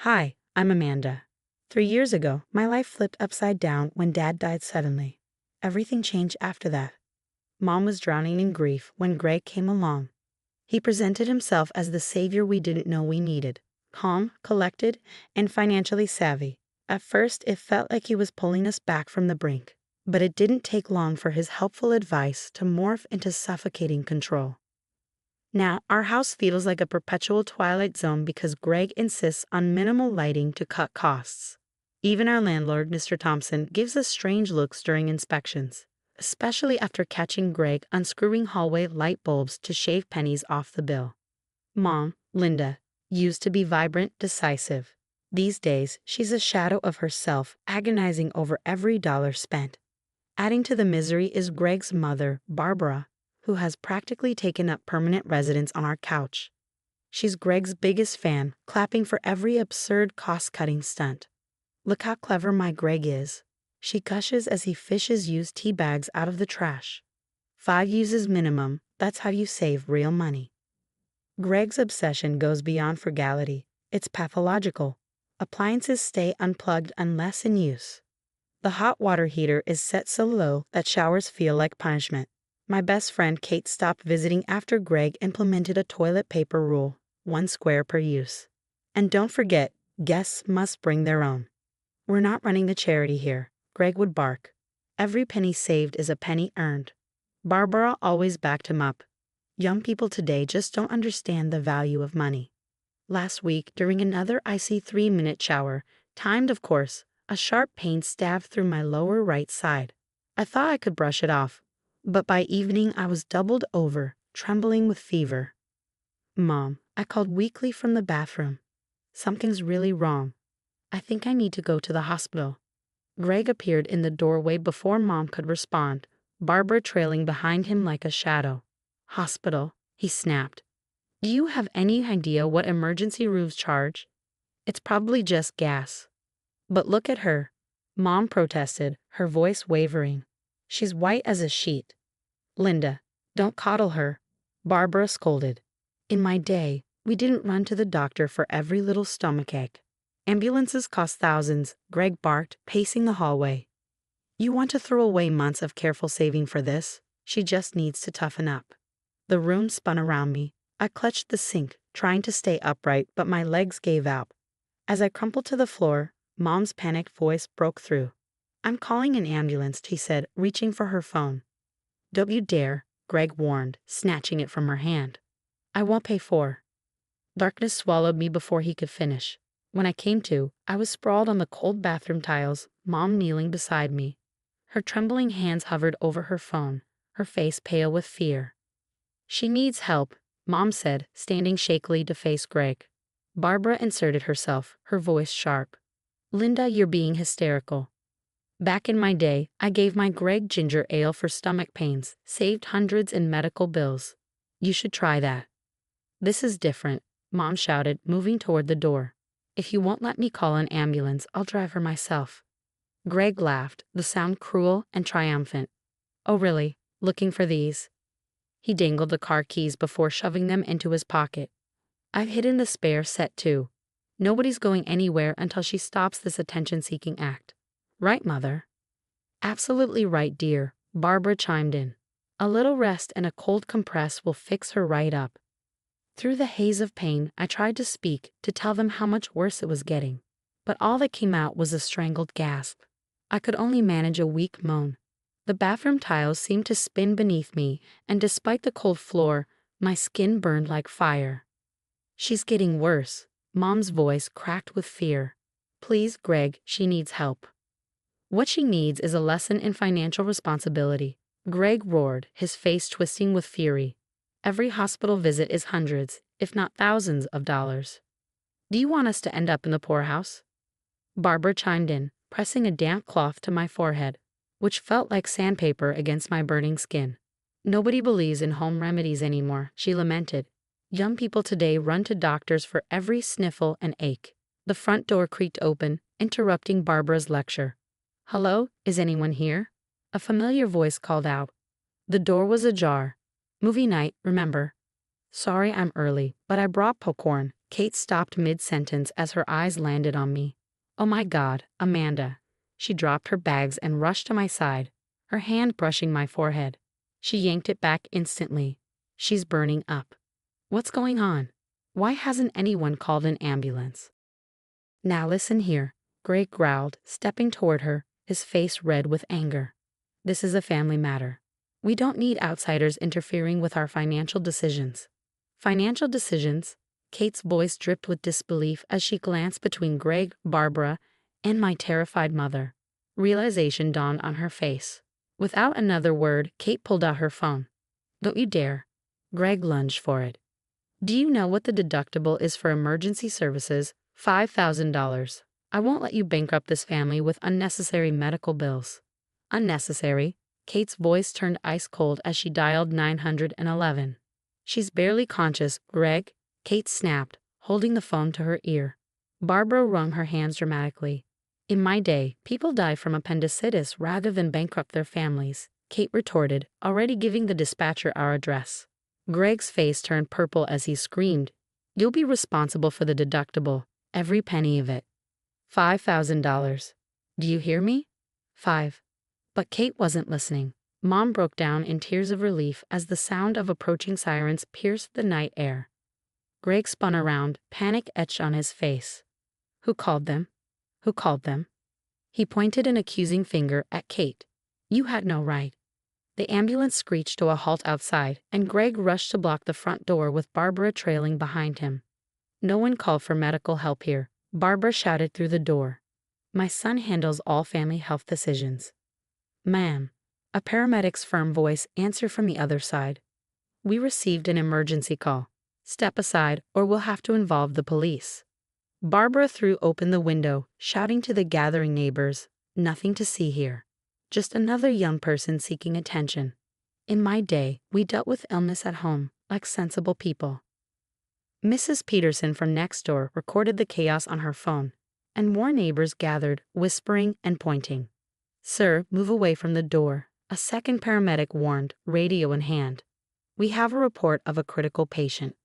Hi, I'm Amanda. 3 years ago, my life flipped upside down when Dad died suddenly. Everything changed after that. Mom was drowning in grief when Greg came along. He presented himself as the savior we didn't know we needed. Calm, collected, and financially savvy. At first, it felt like he was pulling us back from the brink. But it didn't take long for his helpful advice to morph into suffocating control. Now, our house feels like a perpetual twilight zone because Greg insists on minimal lighting to cut costs. Even our landlord, Mr. Thompson, gives us strange looks during inspections, especially after catching Greg unscrewing hallway light bulbs to shave pennies off the bill. Mom, Linda, used to be vibrant, decisive. These days, she's a shadow of herself, agonizing over every dollar spent. Adding to the misery is Greg's mother, Barbara, who has practically taken up permanent residence on our couch. She's Greg's biggest fan, clapping for every absurd cost-cutting stunt. Look how clever my Greg is. She gushes as he fishes used tea bags out of the trash. 5 uses minimum, that's how you save real money. Greg's obsession goes beyond frugality. It's pathological. Appliances stay unplugged unless in use. The hot water heater is set so low that showers feel like punishment. My best friend Kate stopped visiting after Greg implemented a toilet paper rule, 1 square per use. And don't forget, guests must bring their own. We're not running a charity here, Greg would bark. Every penny saved is a penny earned. Barbara always backed him up. Young people today just don't understand the value of money. Last week, during another icy 3-minute shower, timed of course, a sharp pain stabbed through my lower right side. I thought I could brush it off, but by evening I was doubled over, trembling with fever. Mom, I called weakly from the bathroom. Something's really wrong. I think I need to go to the hospital. Greg appeared in the doorway before Mom could respond, Barbara trailing behind him like a shadow. Hospital, he snapped. Do you have any idea what emergency rooms charge? It's probably just gas. But look at her, Mom protested, her voice wavering. She's white as a sheet. Linda, don't coddle her, Barbara scolded. In my day, we didn't run to the doctor for every little stomachache. Ambulances cost thousands, Greg barked, pacing the hallway. You want to throw away months of careful saving for this? She just needs to toughen up. The room spun around me. I clutched the sink, trying to stay upright, but my legs gave out. As I crumpled to the floor, Mom's panicked voice broke through. I'm calling an ambulance, he said, reaching for her phone. Don't you dare, Greg warned, snatching it from her hand. I won't pay for. Darkness swallowed me before he could finish. When I came to, I was sprawled on the cold bathroom tiles, Mom kneeling beside me. Her trembling hands hovered over her phone, her face pale with fear. She needs help, Mom said, standing shakily to face Greg. Barbara inserted herself, her voice sharp. Linda, you're being hysterical. Back in my day, I gave my Greg ginger ale for stomach pains, saved hundreds in medical bills. You should try that. This is different, Mom shouted, moving toward the door. If you won't let me call an ambulance, I'll drive her myself. Greg laughed, the sound cruel and triumphant. Oh really, looking for these? He dangled the car keys before shoving them into his pocket. I've hidden the spare set too. Nobody's going anywhere until she stops this attention-seeking act. Right, Mother? Absolutely right, dear, Barbara chimed in. A little rest and a cold compress will fix her right up. Through the haze of pain, I tried to speak, to tell them how much worse it was getting. But all that came out was a strangled gasp. I could only manage a weak moan. The bathroom tiles seemed to spin beneath me, and despite the cold floor, my skin burned like fire. She's getting worse. Mom's voice cracked with fear. Please, Greg, she needs help. What she needs is a lesson in financial responsibility. Greg roared, his face twisting with fury. Every hospital visit is hundreds, if not thousands of dollars. Do you want us to end up in the poorhouse? Barbara chimed in, pressing a damp cloth to my forehead, which felt like sandpaper against my burning skin. Nobody believes in home remedies anymore, she lamented. Young people today run to doctors for every sniffle and ache. The front door creaked open, interrupting Barbara's lecture. Hello, is anyone here? A familiar voice called out. The door was ajar. Movie night, remember. Sorry I'm early, but I brought popcorn. Kate stopped mid-sentence as her eyes landed on me. Oh my God, Amanda. She dropped her bags and rushed to my side, her hand brushing my forehead. She yanked it back instantly. She's burning up. What's going on? Why hasn't anyone called an ambulance? Now listen here, Greg growled, stepping toward her, his face red with anger. This is a family matter. We don't need outsiders interfering with our financial decisions. Financial decisions? Kate's voice dripped with disbelief as she glanced between Greg, Barbara, and my terrified mother. Realization dawned on her face. Without another word, Kate pulled out her phone. Don't you dare. Greg lunged for it. Do you know what the deductible is for emergency services? $5,000. I won't let you bankrupt this family with unnecessary medical bills. Unnecessary? Kate's voice turned ice cold as she dialed 911. She's barely conscious, Greg, Kate snapped, holding the phone to her ear. Barbara wrung her hands dramatically. In my day, people die from appendicitis rather than bankrupt their families, Kate retorted, already giving the dispatcher our address. Greg's face turned purple as he screamed, You'll be responsible for the deductible, every penny of it. $5,000. Do you hear me? 5. But Kate wasn't listening. Mom broke down in tears of relief as the sound of approaching sirens pierced the night air. Greg spun around, panic etched on his face. Who called them? Who called them? He pointed an accusing finger at Kate. You had no right. The ambulance screeched to a halt outside, and Greg rushed to block the front door with Barbara trailing behind him. No one called for medical help here, Barbara shouted through the door. My son handles all family health decisions. Ma'am. A paramedic's firm voice answered from the other side. We received an emergency call. Step aside or we'll have to involve the police. Barbara threw open the window, shouting to the gathering neighbors, Nothing to see here. Just another young person seeking attention. In my day, we dealt with illness at home, like sensible people. Mrs. Peterson from next door recorded the chaos on her phone, and more neighbors gathered, whispering and pointing. Sir, move away from the door, a second paramedic warned, radio in hand. We have a report of a critical patient.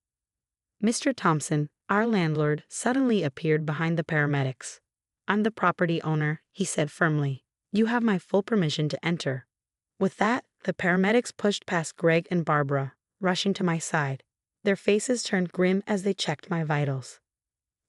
Mr. Thompson, our landlord, suddenly appeared behind the paramedics. I'm the property owner, he said firmly. You have my full permission to enter. With that, the paramedics pushed past Greg and Barbara, rushing to my side. Their faces turned grim as they checked my vitals.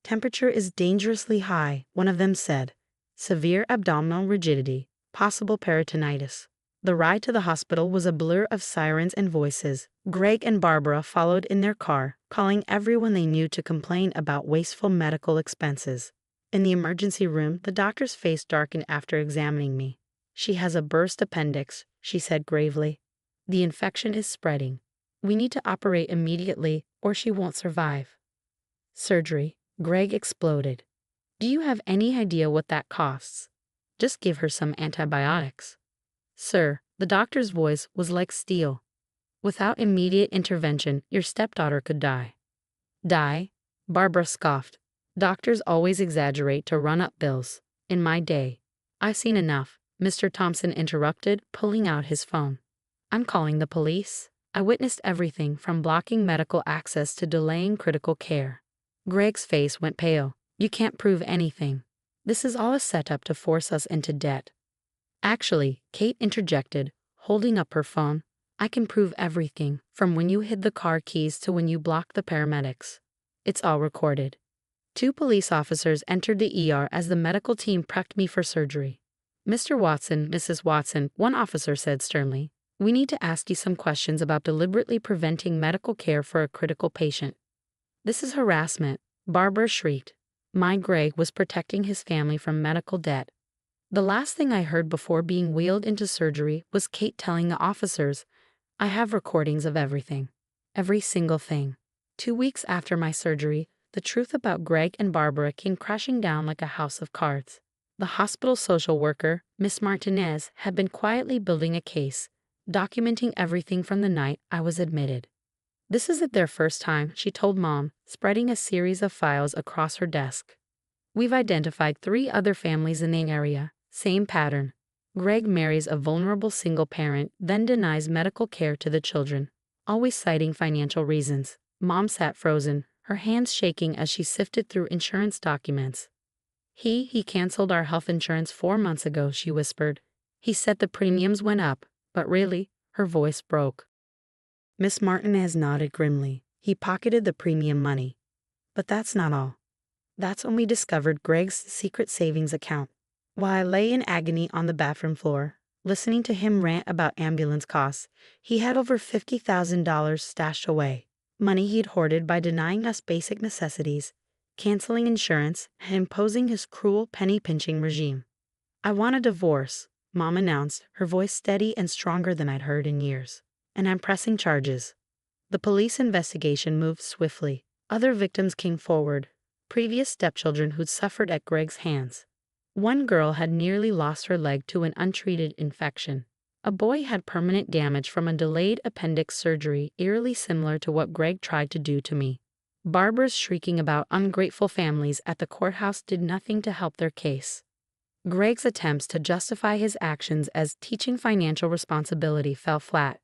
Temperature is dangerously high, one of them said. Severe abdominal rigidity, possible peritonitis. The ride to the hospital was a blur of sirens and voices. Greg and Barbara followed in their car, calling everyone they knew to complain about wasteful medical expenses. In the emergency room, the doctor's face darkened after examining me. She has a burst appendix, she said gravely. The infection is spreading. We need to operate immediately, or she won't survive. Surgery, Greg exploded. Do you have any idea what that costs? Just give her some antibiotics. Sir, the doctor's voice was like steel. Without immediate intervention, your stepdaughter could die. Die? Barbara scoffed. Doctors always exaggerate to run up bills. In my day. I've seen enough, Mr. Thompson interrupted, pulling out his phone. I'm calling the police. I witnessed everything from blocking medical access to delaying critical care. Greg's face went pale. You can't prove anything. This is all a setup to force us into debt. Actually, Kate interjected, holding up her phone, I can prove everything, from when you hid the car keys to when you blocked the paramedics. It's all recorded. 2 police officers entered the ER as the medical team prepped me for surgery. Mr. Watson, Mrs. Watson, one officer said sternly, we need to ask you some questions about deliberately preventing medical care for a critical patient. This is harassment, Barbara shrieked. My Greg was protecting his family from medical debt. The last thing I heard before being wheeled into surgery was Kate telling the officers, I have recordings of everything. Every single thing. 2 weeks after my surgery, the truth about Greg and Barbara came crashing down like a house of cards. The hospital social worker, Miss Martinez, had been quietly building a case, documenting everything from the night I was admitted. This isn't their first time, she told Mom, spreading a series of files across her desk. We've identified 3 other families in the area. Same pattern. Greg marries a vulnerable single parent, then denies medical care to the children, always citing financial reasons. Mom sat frozen, her hands shaking as she sifted through insurance documents. He canceled our health insurance 4 months ago, she whispered. He said the premiums went up, but really, her voice broke. Miss Martinez nodded grimly. He pocketed the premium money. But that's not all. That's when we discovered Greg's secret savings account. While I lay in agony on the bathroom floor, listening to him rant about ambulance costs, he had over $50,000 stashed away. Money he'd hoarded by denying us basic necessities, canceling insurance, and imposing his cruel penny-pinching regime. I want a divorce, Mom announced, her voice steady and stronger than I'd heard in years. And I'm pressing charges. The police investigation moved swiftly. Other victims came forward, previous stepchildren who'd suffered at Greg's hands. One girl had nearly lost her leg to an untreated infection. A boy had permanent damage from a delayed appendix surgery eerily similar to what Greg tried to do to me. Barbara's shrieking about ungrateful families at the courthouse did nothing to help their case. Greg's attempts to justify his actions as teaching financial responsibility fell flat,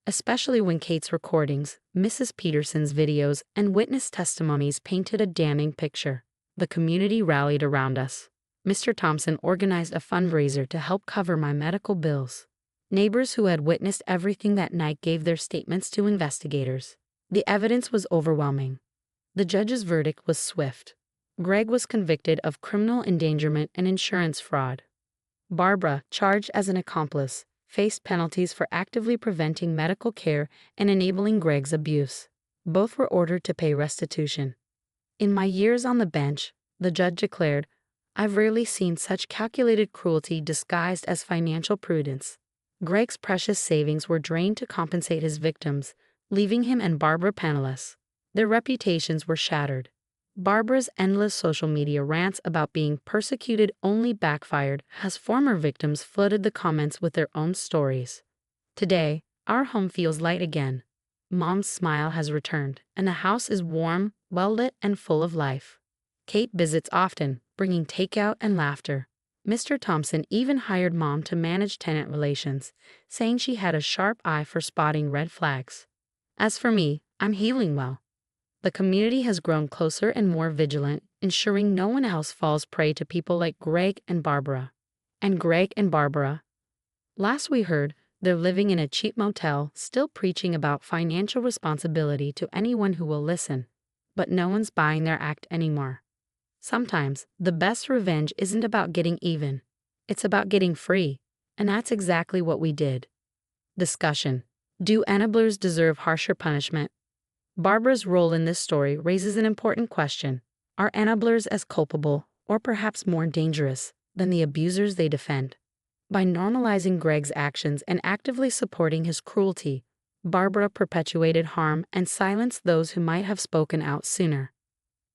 especially when Kate's recordings, Mrs. Peterson's videos, and witness testimonies painted a damning picture. The community rallied around us. Mr. Thompson organized a fundraiser to help cover my medical bills. Neighbors who had witnessed everything that night gave their statements to investigators. The evidence was overwhelming. The judge's verdict was swift. Greg was convicted of criminal endangerment and insurance fraud. Barbara, charged as an accomplice, faced penalties for actively preventing medical care and enabling Greg's abuse. Both were ordered to pay restitution. In my years on the bench, the judge declared, I've rarely seen such calculated cruelty disguised as financial prudence. Greg's precious savings were drained to compensate his victims, leaving him and Barbara penniless. Their reputations were shattered. Barbara's endless social media rants about being persecuted only backfired as former victims flooded the comments with their own stories. Today, our home feels light again. Mom's smile has returned, and the house is warm, well-lit, and full of life. Kate visits often, bringing takeout and laughter. Mr. Thompson even hired Mom to manage tenant relations, saying she had a sharp eye for spotting red flags. As for me, I'm healing well. The community has grown closer and more vigilant, ensuring no one else falls prey to people like Greg and Barbara. And Greg and Barbara. Last we heard, they're living in a cheap motel, still preaching about financial responsibility to anyone who will listen. But no one's buying their act anymore. Sometimes, the best revenge isn't about getting even. It's about getting free. And that's exactly what we did. Discussion. Do enablers deserve harsher punishment? Barbara's role in this story raises an important question. Are enablers as culpable, or perhaps more dangerous, than the abusers they defend? By normalizing Greg's actions and actively supporting his cruelty, Barbara perpetuated harm and silenced those who might have spoken out sooner.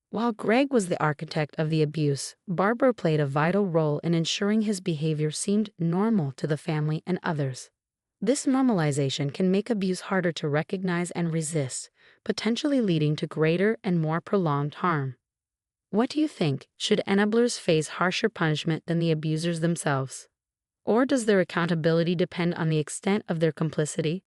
While Greg was the architect of the abuse, Barbara played a vital role in ensuring his behavior seemed normal to the family and others. This normalization can make abuse harder to recognize and resist, potentially leading to greater and more prolonged harm. What do you think? Should enablers face harsher punishment than the abusers themselves? Or does their accountability depend on the extent of their complicity?